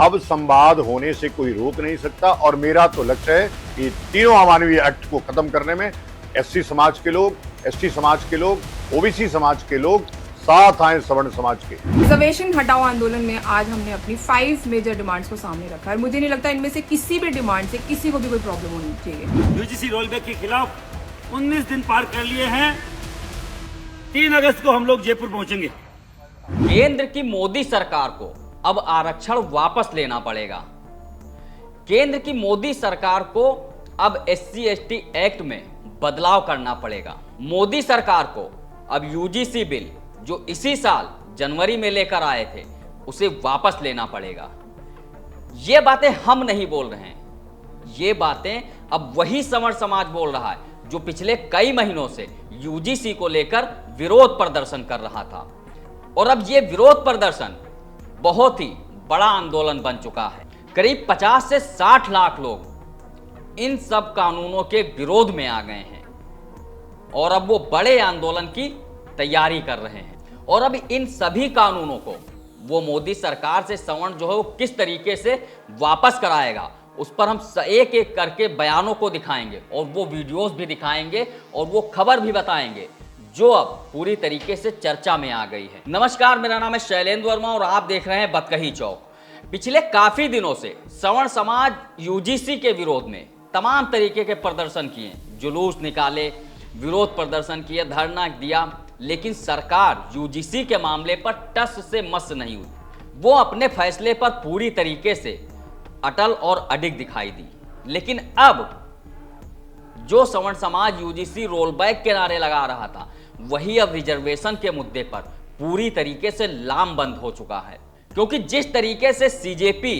अब संवाद होने से कोई रोक नहीं सकता और मेरा तो लक्ष्य है कि तीनों अमानवीय एक्ट को खत्म करने में एससी समाज के लोग, एसटी समाज के लोग, ओबीसी समाज के लोग साथ आए सवर्ण समाज के। रिजर्वेशन हटाओ आंदोलन में आज हमने अपनी 5 मेजर डिमांड्स को सामने रखा और मुझे नहीं लगता इनमें से किसी भी डिमांड से किसी को भी कोई प्रॉब्लम होनी चाहिए। यूजीसी रोलबैक के खिलाफ 19 दिन पार कर लिए हैं। 3 अगस्त को हम लोग जयपुर पहुंचेंगे। केंद्र की मोदी सरकार को अब आरक्षण वापस लेना पड़ेगा। केंद्र की मोदी सरकार को अब एससी एसटी एक्ट में बदलाव करना पड़ेगा। मोदी सरकार को अब यूजीसी बिल जो इसी साल जनवरी में लेकर आए थे उसे वापस लेना पड़ेगा। ये बातें हम नहीं बोल रहे हैं, ये बातें अब वही सवर्ण समाज बोल रहा है जो पिछले कई महीनों से यूजीसी को लेकर विरोध प्रदर्शन कर रहा था। और अब ये विरोध प्रदर्शन बहुत ही बड़ा आंदोलन बन चुका है। करीब 50 से 60 लाख लोग इन सब कानूनों के विरोध में आ गए हैं और अब वो बड़े आंदोलन की तैयारी कर रहे हैं। और अब इन सभी कानूनों को वो मोदी सरकार से सवर्ण जो है वो किस तरीके से वापस कराएगा, उस पर हम एक एक करके बयानों को दिखाएंगे और वो वीडियोस भी दिखाएंगे और वो खबर भी बताएंगे जो अब पूरी तरीके से चर्चा में आ गई है। नमस्कार, मेरा नाम है शैलेंद्र वर्मा और आप देख रहे हैं बतकही चौक। पिछले काफी दिनों से सवर्ण समाज यूजीसी के विरोध में तमाम तरीके के प्रदर्शन किए, जुलूस निकाले, विरोध प्रदर्शन किए, धरना दिया, लेकिन सरकार यूजीसी के मामले पर टस से मस नहीं हुई। वो अपने फैसले पर पूरी तरीके से अटल और अडिग दिखाई दी। लेकिन अब जो सवर्ण समाज यूजीसी रोल बैक के नारे लगा रहा था वही अब रिजर्वेशन के मुद्दे पर पूरी तरीके से लामबंद हो चुका है। क्योंकि जिस तरीके से सीजेपी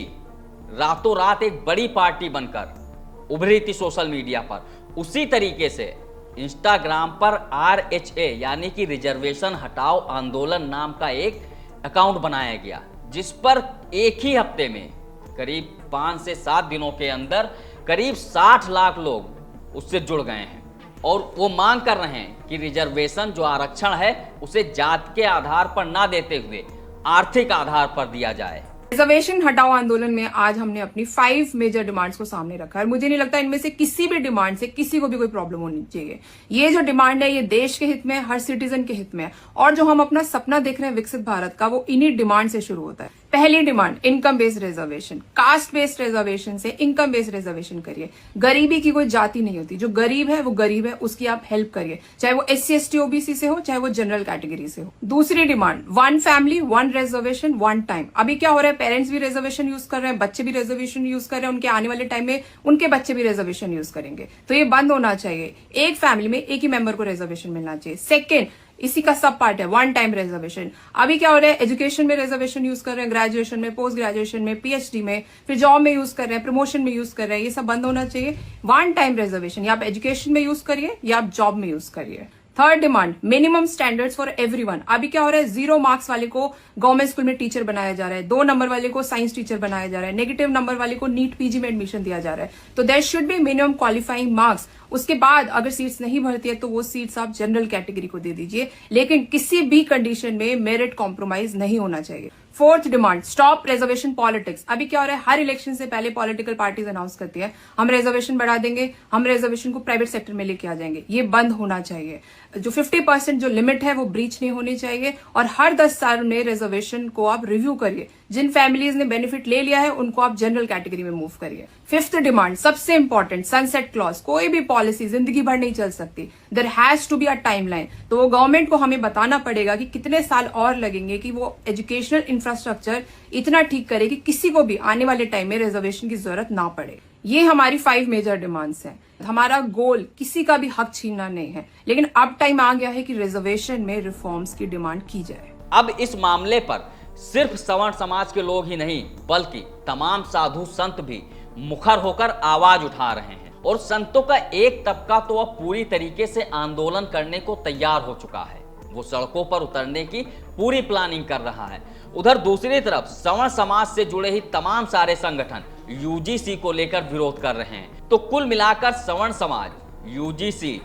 रातों रात एक बड़ी पार्टी बनकर उभरी थी सोशल मीडिया पर, उसी तरीके से इंस्टाग्राम पर RHA यानी कि रिजर्वेशन हटाओ आंदोलन नाम का एक अकाउंट बनाया गया, जिस पर एक ही हफ्ते में करीब 5 से 7 दिनों के अंदर करीब 60 लाख लोग उससे जुड़ गए हैं और वो मांग कर रहे हैं कि रिजर्वेशन जो आरक्षण है उसे जात के आधार पर ना देते हुए आर्थिक आधार पर दिया जाए। रिजर्वेशन हटाओ आंदोलन में आज हमने अपनी 5 मेजर डिमांड्स को सामने रखा और मुझे नहीं लगता इनमें से किसी भी डिमांड से किसी को भी कोई प्रॉब्लम होनी चाहिए। ये जो डिमांड है ये देश के हित में, हर सिटीजन के हित में है और जो हम अपना सपना देख रहे हैं विकसित भारत का, वो इन्हीं डिमांड से शुरू होता है। पहली demand income based reservation, caste based reservation से इनकम बेस्ड रिजर्वेशन करिए। गरीबी की कोई जाति नहीं होती, जो गरीब है वो गरीब है, उसकी आप हेल्प करिए, चाहे वो SC ST OBC से हो, चाहे वो जनरल कैटेगरी से हो। दूसरी डिमांड 1 फैमिली 1 रिजर्वेशन 1 टाइम। अभी क्या हो रहा है, पेरेंट्स भी रिजर्वेशन यूज कर रहे हैं, बच्चे भी रिजर्वेशन यूज कर रहे हैं, उनके आने वाले टाइम में उनके बच्चे भी रिजर्वेशन यूज करेंगे, तो ये बंद होना चाहिए। एक फैमिली में एक ही मेंबर को रिजर्वेशन मिलना चाहिए। सेकेंड, इसी का सब पार्ट है 1 टाइम रिजर्वेशन। अभी क्या हो रहा है, एजुकेशन में रिजर्वेशन यूज कर रहे हैं, ग्रेजुएशन में, पोस्ट ग्रेजुएशन में, PhD में, फिर जॉब में यूज कर रहे हैं, प्रमोशन में यूज कर रहे हैं, ये सब बंद होना चाहिए। 1 टाइम रिजर्वेशन या आप एजुकेशन में यूज करिए या आप जॉब में यूज करिए। Third demand minimum standards for everyone. अभी क्या हो रहा है, 0 मार्क्स वाले को गवर्नमेंट स्कूल में टीचर बनाया जा रहा है, 2 नंबर वाले को साइंस टीचर बनाया जा रहा है, नेगेटिव नंबर वाले को नीट PG में एडमिशन दिया जा रहा है। तो there should be minimum qualifying marks. उसके बाद अगर सीट्स नहीं भरती है तो वो सीट्स आप जनरल कैटेगरी को दे दीजिए, लेकिन किसी भी कंडीशन में मेरिट कॉम्प्रोमाइज नहीं होना चाहिए। Fourth demand stop reservation politics. अभी क्या हो रहा है, हर इलेक्शन से पहले पॉलिटिकल पार्टीज अनाउंस करती है हम रिजर्वेशन बढ़ा देंगे, हम रिजर्वेशन को प्राइवेट सेक्टर में लेके आ जाएंगे। ये बंद होना चाहिए। जो 50% जो लिमिट है वो ब्रीच नहीं होनी चाहिए और हर 10 साल में रिजर्वेशन को आप रिव्यू करिए। जिन फैमिलीज ने बेनिफिट ले लिया है उनको आप जनरल कैटेगरी में मूव करिए। फिफ्थ डिमांड सबसे इंपॉर्टेंट, सनसेट क्लॉज। कोई भी पॉलिसी जिंदगी भर नहीं चल सकती, there has to be a timeline. तो वो गवर्नमेंट को हमें बताना पड़ेगा कि कितने साल और लगेंगे कि वो एजुकेशनल इंफ्रास्ट्रक्चर इतना ठीक करे कि किसी को भी आने वाले टाइम में रिजर्वेशन की जरूरत ना पड़े। ये हमारी 5 मेजर डिमांड्स हैं। हमारा गोल किसी का भी हक छीनना नहीं है, लेकिन अब टाइम आ गया है कि रिजर्वेशन में रिफॉर्म्स की डिमांड की जाए। अब इस मामले पर सिर्फ सवर्ण समाज के लोग ही नहीं बल्कि तमाम साधु संत भी मुखर होकर आवाज उठा रहे हैं और संतों का एक तबका तो अब पूरी तरीके से आंदोलन करने को तैयार हो चुका है। वो सड़कों पर उतरने की पूरी प्लानिंग कर रहा है। उधर दूसरी तरफ सवर्ण समाज से जुड़े ही तमाम सारे संगठन यूजीसी को लेकर विरोध कर रहे हैं। तो कुल मिलाकर सवर्ण समाज यूजीसी,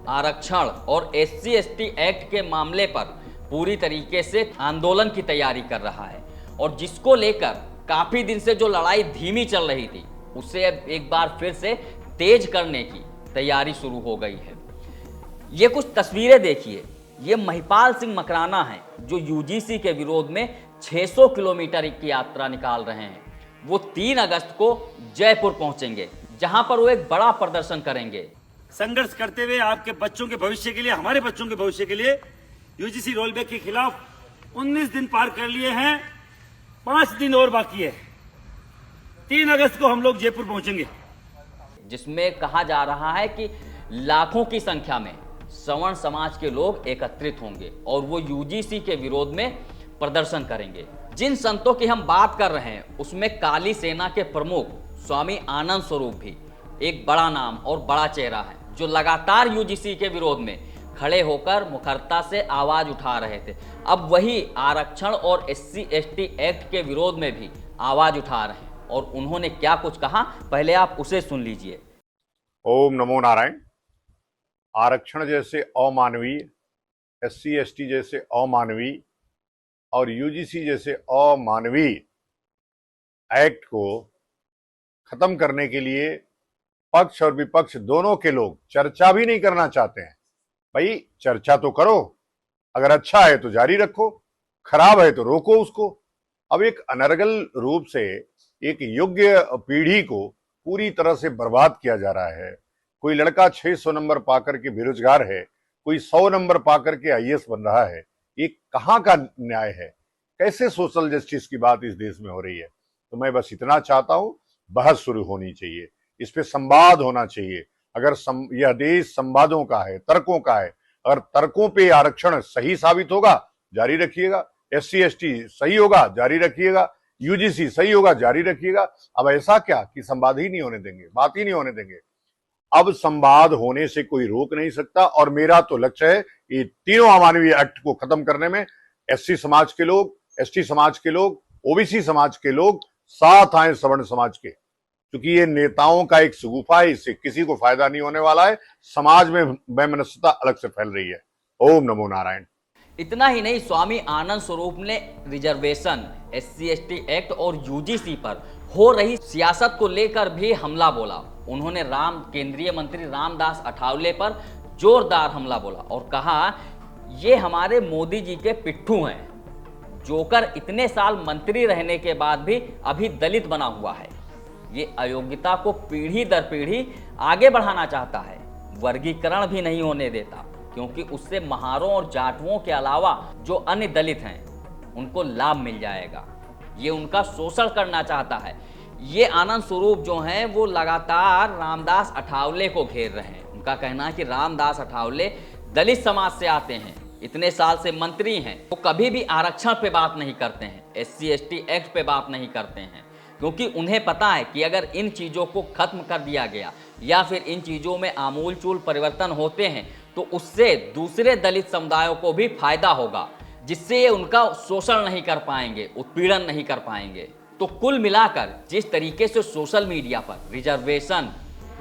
आरक्षण और SC ST एक्ट के मामले पर पूरी तरीके से आंदोलन की तैयारी कर रहा है और जिसको लेकर काफी दिन से जो लड़ाई धीमी चल रही थी उसे अब एक बार फिर से तेज करने की तैयारी शुरू हो गई है। ये कुछ तस्वीरें देखिए। ये महिपाल सिंह मकराना हैं जो यूजीसी के विरोध में 600 किलोमीटर की यात्रा निकाल रहे हैं। वो 3 अगस्त को जयपुर पहुंचेंगे जहां पर वो एक बड़ा प्रदर्शन करेंगे। संघर्ष करते हुए आपके बच्चों के भविष्य के लिए, हमारे बच्चों के भविष्य के लिए यूजीसी रोलबैक के खिलाफ 19 दिन पार कर लिए हैं, 5 दिन और बाकी है। 3 अगस्त को हम लोग जयपुर पहुंचेंगे, जिसमें कहा जा रहा है कि लाखों की संख्या में सवर्ण समाज के लोग एकत्रित होंगे और वो यूजीसी के विरोध में प्रदर्शन करेंगे। जिन संतों की हम बात कर रहे हैं उसमें काली सेना के प्रमुख स्वामी आनंद स्वरूप भी एक बड़ा नाम और बड़ा चेहरा है, जो लगातार यूजीसी के विरोध में खड़े होकर मुखरता से आवाज उठा रहे थे। अब वही आरक्षण और SC/ST एक्ट के विरोध में भी आवाज उठा रहे हैं और उन्होंने क्या कुछ कहा, पहले आप उसे सुन लीजिए। ओम नमो नारायण। आरक्षण जैसे अमानवीय, SC/ST जैसे अमानवीय और यूजीसी जैसे अमानवीय एक्ट को खत्म करने के लिए पक्ष और विपक्ष दोनों के लोग चर्चा भी नहीं करना चाहते हैं। भाई चर्चा तो करो, अगर अच्छा है तो जारी रखो, खराब है तो रोको उसको। अब एक अनर्गल रूप से एक योग्य पीढ़ी को पूरी तरह से बर्बाद किया जा रहा है। कोई लड़का 600 नंबर पाकर के बेरोजगार है, कोई 100 नंबर पाकर के IAS बन रहा है। ये कहाँ का न्याय है? कैसे सोशल जस्टिस की बात इस देश में हो रही है? तो मैं बस इतना चाहता हूं, बहस शुरू होनी चाहिए, इस पे संवाद होना चाहिए। अगर यह देश संवादों का है, तर्कों का है, अगर तर्कों पे आरक्षण सही साबित होगा जारी रखिएगा, SC/ST सही होगा जारी रखिएगा, यूजीसी सही होगा जारी रखिएगा। अब ऐसा क्या कि संवाद ही नहीं होने देंगे, बात ही नहीं होने देंगे। अब संवाद होने से कोई रोक नहीं सकता और मेरा तो लक्ष्य है कि तीनों अमानवीय एक्ट को खत्म करने में SC समाज के लोग, ST समाज के लोग, OBC समाज के लोग साथ आए सवर्ण समाज के, क्योंकि ये नेताओं का एक शगुफा है, इससे किसी को फायदा नहीं होने वाला है। समाज में वैमनस्यता अलग से फैल रही है। ओम नमो नारायण। इतना ही नहीं, स्वामी आनंद स्वरूप ने रिजर्वेशन, SC/ST एक्ट और यूजीसी पर हो रही सियासत को लेकर भी हमला बोला। उन्होंने केंद्रीय मंत्री रामदास अठावले पर जोरदार हमला बोला और कहा ये हमारे मोदी जी के पिट्ठू हैं, जोकर इतने साल मंत्री रहने के बाद भी अभी दलित बना हुआ है। ये अयोग्यता को पीढ़ी दर पीढ़ी आगे बढ़ाना चाहता है, वर्गीकरण भी नहीं होने देता, क्योंकि उससे महारों और जाटुओं के अलावा जो अन्य दलित हैं उनको लाभ मिल जाएगा। ये उनका शोषण करना चाहता है। ये आनंद स्वरूप जो हैं वो लगातार रामदास अठावले को घेर रहे हैं। उनका कहना है कि रामदास अठावले दलित समाज से आते हैं, इतने साल से मंत्री हैं, वो कभी भी आरक्षण पे बात नहीं करते हैं, SC/ST एक्ट पे बात नहीं करते हैं, क्योंकि उन्हें पता है कि अगर इन चीज़ों को खत्म कर दिया गया या फिर इन चीज़ों में आमूलचूल परिवर्तन होते हैं तो उससे दूसरे दलित समुदायों को भी फायदा होगा, जिससे ये उनका शोषण नहीं कर पाएंगे, उत्पीड़न नहीं कर पाएंगे। तो कुल मिलाकर जिस तरीके से सोशल मीडिया पर रिजर्वेशन,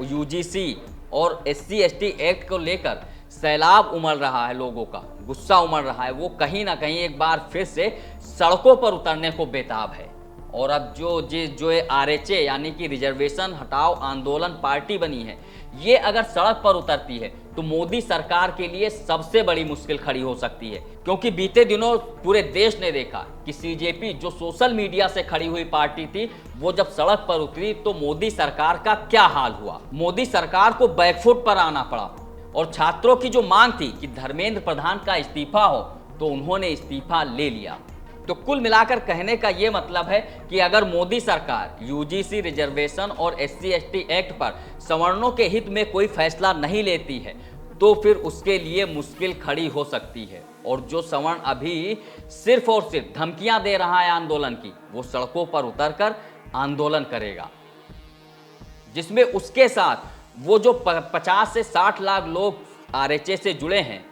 यूजीसी और SC/ST एक्ट को लेकर सैलाब उमड़ रहा है, लोगों का गुस्सा उमड़ रहा है, वो कहीं ना कहीं एक बार फिर से सड़कों पर उतरने को बेताब है। और अब जो RHA यानी कि रिजर्वेशन हटाओ आंदोलन पार्टी बनी है, ये अगर सड़क पर उतरती है तो मोदी सरकार के लिए सबसे बड़ी मुश्किल खड़ी हो सकती है, क्योंकि बीते दिनों पूरे देश ने देखा कि CJP जो सोशल मीडिया से खड़ी हुई पार्टी थी, वो जब सड़क पर उतरी तो मोदी सरकार का क्या हाल हुआ। मोदी सरकार को बैकफुट पर आना पड़ा और छात्रों की जो मांग थी कि धर्मेंद्र प्रधान का इस्तीफा हो, तो उन्होंने इस्तीफा ले लिया। तो कुल मिलाकर कहने का ये मतलब है कि अगर मोदी सरकार यूजीसी, रिजर्वेशन और SC/ST एक्ट पर सवर्णों के हित में कोई फैसला नहीं लेती है तो फिर उसके लिए मुश्किल खड़ी हो सकती है। और जो सवर्ण अभी सिर्फ और सिर्फ धमकियां दे रहा है आंदोलन की, वो सड़कों पर उतरकर आंदोलन करेगा, जिसमें उसके साथ वो जो 50 से 60 लाख लोग RHA से जुड़े हैं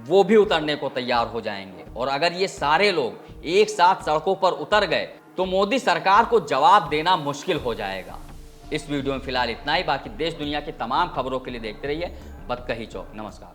वो भी उतरने को तैयार हो जाएंगे। और अगर ये सारे लोग एक साथ सड़कों पर उतर गए तो मोदी सरकार को जवाब देना मुश्किल हो जाएगा। इस वीडियो में फिलहाल इतना ही। बाकी देश दुनिया की तमाम खबरों के लिए देखते रहिए बतकही चौक। नमस्कार।